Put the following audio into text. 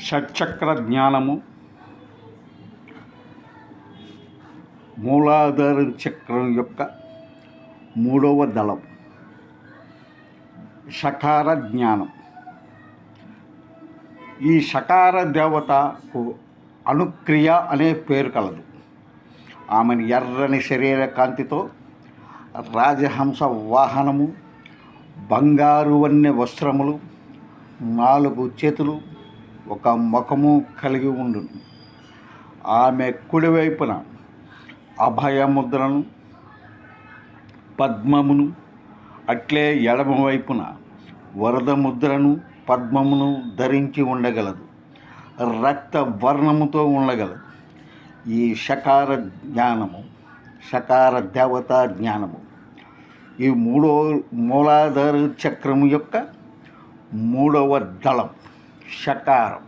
షట్చక్ర జ్ఞానము మూలాధార చక్రం యొక్క మూడవ దళం షకార జ్ఞానం. ఈ షకార దేవతకు అనుక్రియ అనే పేరు కలదు. ఆమెను ఎర్రని శరీర కాంతితో, రాజహంస వాహనము, బంగారు వన్నె వస్త్రములు, 4 చేతులు, ఒక ముఖము కలిగి ఉండును. ఆమె కుడివైపున అభయముద్రను, పద్మమును, అట్లే ఎడమవైపున వరద ముద్రను, పద్మమును ధరించి ఉండగలదు. రక్త వర్ణముతో ఉండగలదు. ఈ షకార జ్ఞానము, షకార దేవతా జ్ఞానము ఈ మూలాధార చక్రము యొక్క మూడవ దళం షకారం.